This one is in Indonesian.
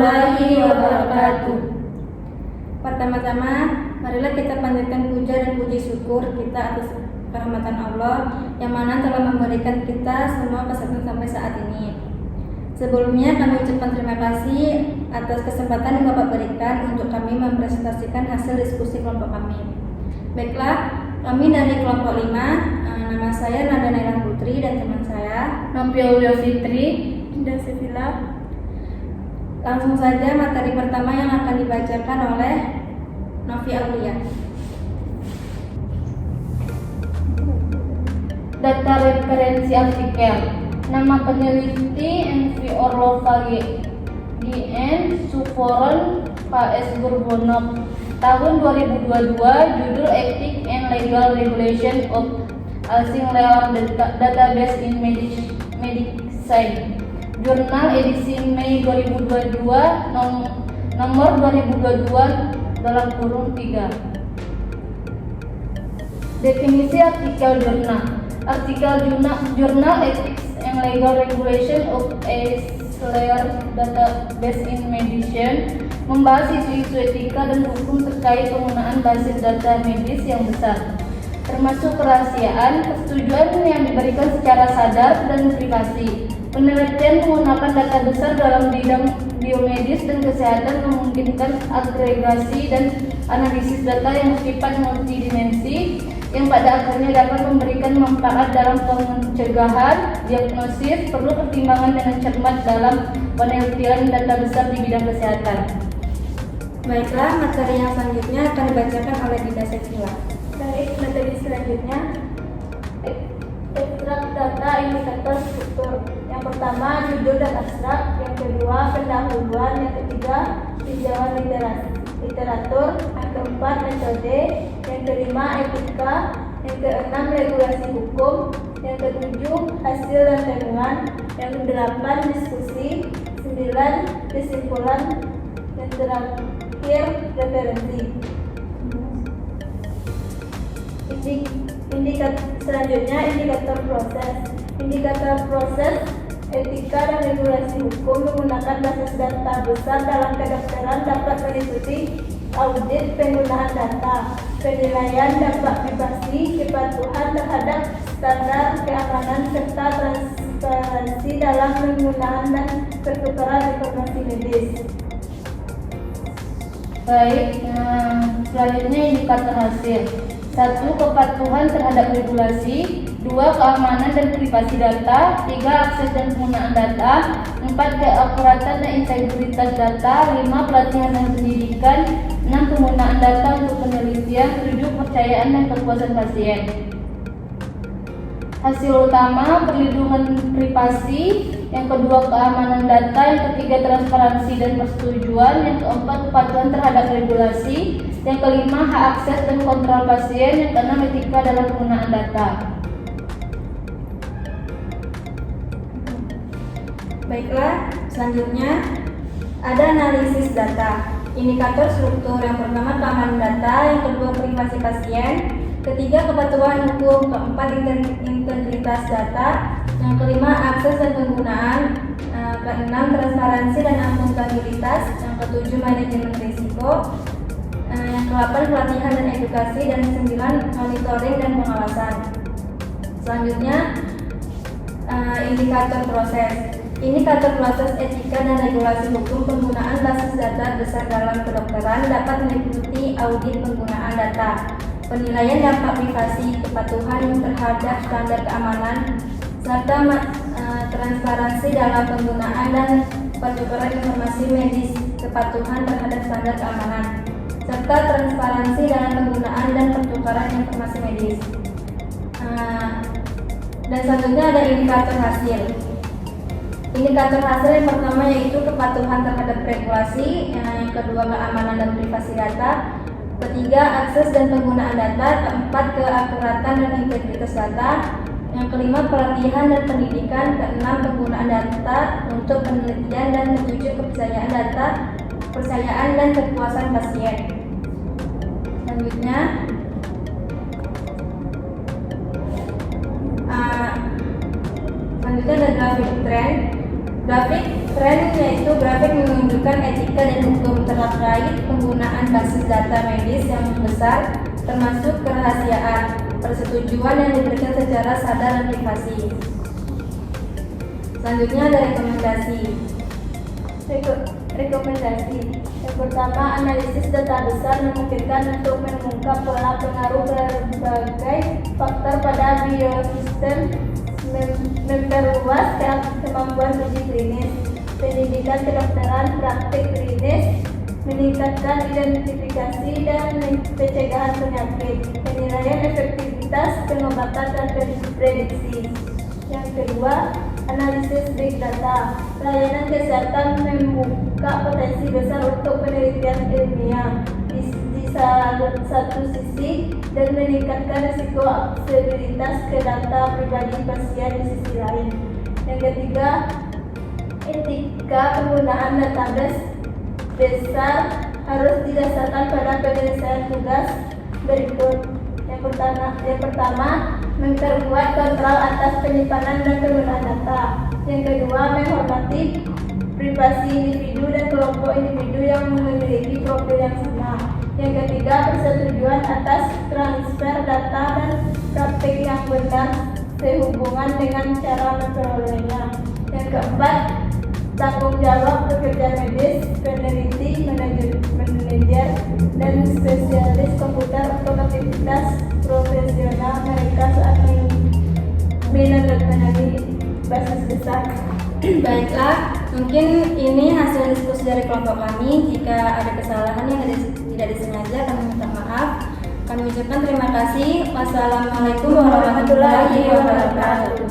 warahmatullahi wabarakatuh. Pertama-tama, marilah kita panjatkan puja dan puji syukur kita atas kerahmatan Allah yang mana telah memberikan kita semua kesehatan sampai saat ini. Sebelumnya kami ucapkan terima kasih atas kesempatan yang Bapak berikan untuk kami mempresentasikan hasil diskusi kelompok kami. Baiklah, kami dari kelompok 5, nama saya Nanda Naila Putri dan teman saya Novia Aulia Fitri dan Sevilla. Langsung saja materi pertama yang akan dibacakan oleh Novia Aulia. Data referensi artikel. Nama peneliti Envi Orlovage DN Suforon KS Gurbanov. Tahun 2022. Judul Ethics and Legal Regulation of Singular Database in Medicine. Jurnal edisi Mei 2022 nomor 2022/3. Definisi artikel jurnal. Artikel jurnal Ethics and Legal Regulation of a Singular Database in Medicine membahas isu-isu etika dan hukum terkait penggunaan basis data medis yang besar, termasuk kerahasiaan, persetujuan yang diberikan secara sadar, dan privasi. Penelitian menggunakan data besar dalam bidang biomedis dan kesehatan memungkinkan agregasi dan analisis data yang bersifat multidimensi yang pada akhirnya dapat memberikan manfaat dalam pencegahan, diagnosis, perlu pertimbangan dengan cermat dalam penelitian data besar di bidang kesehatan. Baiklah, materi yang selanjutnya akan dibacakan oleh Dinda Sevilla. Baik, materi selanjutnya ekstrak data indikator struktur. Yang pertama judul dan abstrak, yang kedua pendahuluan, yang ketiga tinjauan literatur, yang keempat metode, yang kelima etika, yang keenam regulasi hukum, yang ketujuh hasil dan temuan, yang kedelapan diskusi, 9 kesimpulan, yang terakhir referensi. Selanjutnya indikator proses. Indikator proses etika dan regulasi hukum menggunakan basis data besar dalam kedokteran dapat meliputi audit penggunaan data, penilaian dampak privasi, kepatuhan terhadap standar keamanan, serta transparansi dalam penggunaan dan pertukaran informasi medis. Baik, selanjutnya indikator hasil. 1. Kepatuhan terhadap regulasi. 2. Keamanan dan privasi data. 3. Akses dan penggunaan data. 4. Keakuratan dan integritas data. 5. Pelatihan dan pendidikan. 6. Penggunaan data untuk penelitian. 7. Kepercayaan dan kepuasan pasien. Hasil utama perlindungan privasi, yang kedua keamanan data, yang ketiga transparansi dan persetujuan, yang keempat kepatuhan terhadap regulasi, yang kelima hak akses dan kontrol pasien, yang keenam etika dalam penggunaan data. Baiklah, selanjutnya ada analisis data. Indikator struktur, yang pertama keamanan data, yang kedua privasi pasien, ketiga kepatuhan hukum, keempat integritas data, yang kelima akses dan penggunaan, keenam transparansi dan akuntabilitas, yang ketujuh manajemen risiko, yang ke-8 pelatihan dan edukasi, dan 9 monitoring dan pengawasan. Selanjutnya indikator proses. Indikator proses etika dan regulasi hukum penggunaan basis data besar dalam kedokteran dapat meliputi audit penggunaan data, penilaian dampak privasi, kepatuhan terhadap standar keamanan, serta transparansi dalam penggunaan dan pertukaran informasi medis, kepatuhan terhadap standar keamanan, serta transparansi dalam penggunaan dan pertukaran informasi medis. Dan selanjutnya ada indikator hasil. Indikator hasil yang pertama yaitu kepatuhan terhadap regulasi, yang kedua keamanan dan privasi data, ketiga akses dan penggunaan data, keempat keakuratan dan integritas data, yang kelima pelatihan dan pendidikan, keenam penggunaan data untuk penelitian, dan ketujuh kepercayaan dan kepuasan pasien. Selanjutnya ada grafik trend. Grafik tren yaitu grafik menunjukkan etika dan hukum terkait penggunaan basis data medis yang besar, termasuk kerahasiaan, persetujuan yang diberikan secara sadar dan privasi. Selanjutnya ada rekomendasi. Rekomendasi. Yang pertama, analisis data besar memungkinkan untuk menemukan pola pengaruh berbagai faktor pada biosistem, memperluas kemampuan uji klinis, pendidikan kedokteran, praktik klinis, meningkatkan identifikasi dan pencegahan penyakit, penilaian efektivitas pengobatan dan prediksi. Yang kedua, analisis big data. Layanan kesehatan membuka potensi besar untuk penelitian ilmiah di satu sisi dan meningkatkan risiko aksesibilitas ke data pribadi pasien di sisi lain. Yang ketiga, etika penggunaan database besar harus didasarkan pada penyelesaian tugas berikut. Yang pertama, memperkuat kontrol atas penyimpanan dan penggunaan data. Yang kedua, menghormati privasi individu dan kelompok individu yang memiliki profil yang sama. Yang ketiga, persetujuan atas transfer data dan praktik yang benar sehubungan dengan cara memperolehnya. Yang keempat, tanggung jawab pekerja medis, peneliti, manajer, dan spesialis komputer untuk aktivitas profesional mereka saat menandatangani basis besar. Baiklah, mungkin ini hasil diskusi dari kelompok kami. Jika ada kesalahan yang tidak disengaja, kami minta maaf. Kami ucapkan terima kasih. Wassalamualaikum warahmatullahi wabarakatuh.